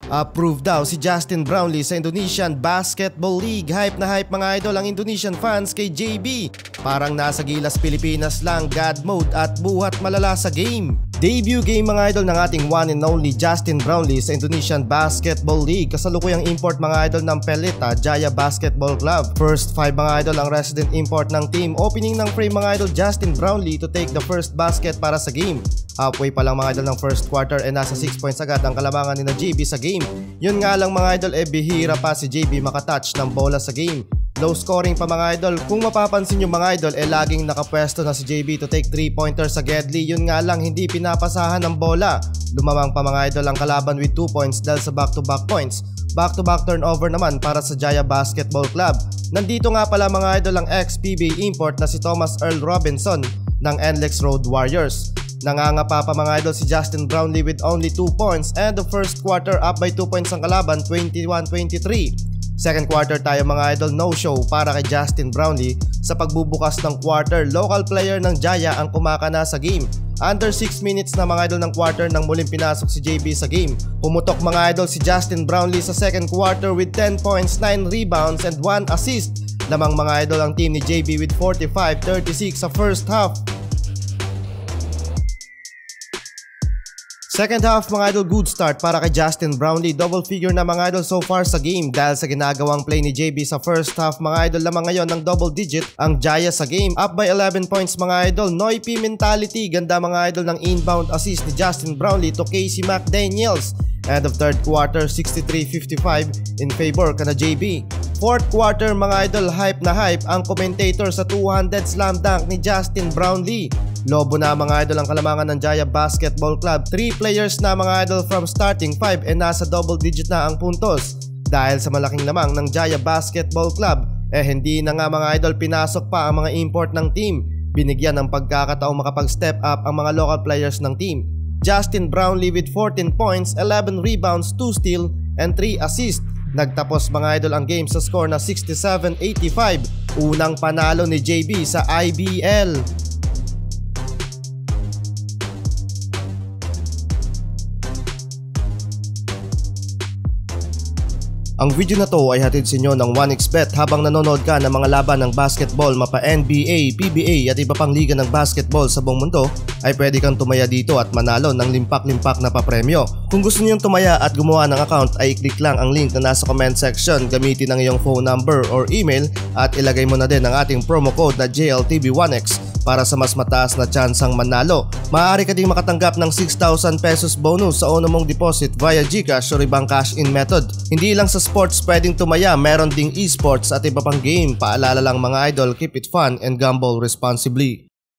Approved daw si Justin Brownlee sa Indonesian Basketball League. Hype na hype mga idol ang Indonesian fans kay JB. Parang nasa Gilas Pilipinas lang, God mode at buhat malala sa game. Debut game mga idol ng ating one and only Justin Brownlee sa Indonesian Basketball League. Kasalukuyang import mga idol ng Pelita Jaya Basketball Club. First 5 mga idol ang resident import ng team. Opening ng frame mga idol Justin Brownlee to take the first basket para sa game. Halfway pa lang mga idol ng first quarter nasa 6 points agad ang kalamangan ni na JB sa game. Yun nga lang mga idol bihira pa si JB makatouch ng bola sa game. Low scoring pa mga idol. Kung mapapansin yung mga idol laging nakapwesto na si JB to take 3-pointers sa Gedli. Yun nga lang hindi pinapasahan ng bola. Lumamang pa mga idol ang kalaban with 2 points dahil sa back-to-back points. Back-to-back turnover naman para sa Jaya Basketball Club. Nandito nga pala mga idol ang ex-PBA import na si Thomas Earl Robinson ng NLEX Road Warriors. Nangangapa pa mga idol si Justin Brownlee with only 2 points and the first quarter up by 2 points ang kalaban 21-23. Second quarter tayo mga idol, no show para kay Justin Brownlee. Sa pagbubukas ng quarter, local player ng Jaya ang kumakana sa game. Under 6 minutes na mga idol ng quarter nang muling pinasok si JB sa game. Pumutok mga idol si Justin Brownlee sa second quarter with 10 points, 9 rebounds and 1 assist. Lamang mga idol ang team ni JB with 45-36 sa first half. Second half mga idol, good start para kay Justin Brownlee. Double figure na mga idol so far sa game dahil sa ginagawang play ni JB sa first half mga idol. Lamang ngayon ng double digit ang Jaya sa game. Up by 11 points mga idol. Noipy mentality. Ganda mga idol ng inbound assist ni Justin Brownlee to Casey McDaniels. End of third quarter 63-55 in favor kana JB. Fourth quarter mga idol, hype na hype ang commentator sa 200 slam dunk ni Justin Brownlee. Lobo na mga idol ang kalamangan ng Jaya Basketball Club. 3 players na mga idol from starting 5 nasa double digit na ang puntos. Dahil sa malaking lamang ng Jaya Basketball Club, hindi na nga mga idol pinasok pa ang mga import ng team. Binigyan ng pagkakataong makapag-step up ang mga local players ng team. Justin Brownlee with 14 points, 11 rebounds, 2 steal, and 3 assists. Nagtapos mga idol ang game sa score na 67-85. Unang panalo ni JB sa IBL. Ang video na to ay hatid sa inyo ng 1xBet. Habang nanonood ka ng mga laban ng basketball, mapa NBA, PBA at iba pang liga ng basketball sa buong mundo, ay pwede kang tumaya dito at manalo ng limpak-limpak na papremyo. Kung gusto niyong tumaya at gumawa ng account ay i-click lang ang link na nasa comment section, gamitin ang iyong phone number or email at ilagay mo na din ang ating promo code na JLTV1X para sa mas mataas na tsansang manalo. Maaari ka ding makatanggap ng 6,000 pesos bonus sa una mong deposit via GCash o ibang cash-in method. Hindi lang sa sports pwedeng tumaya, meron ding esports at iba pang game. Paalala lang mga idol, keep it fun and gamble responsibly.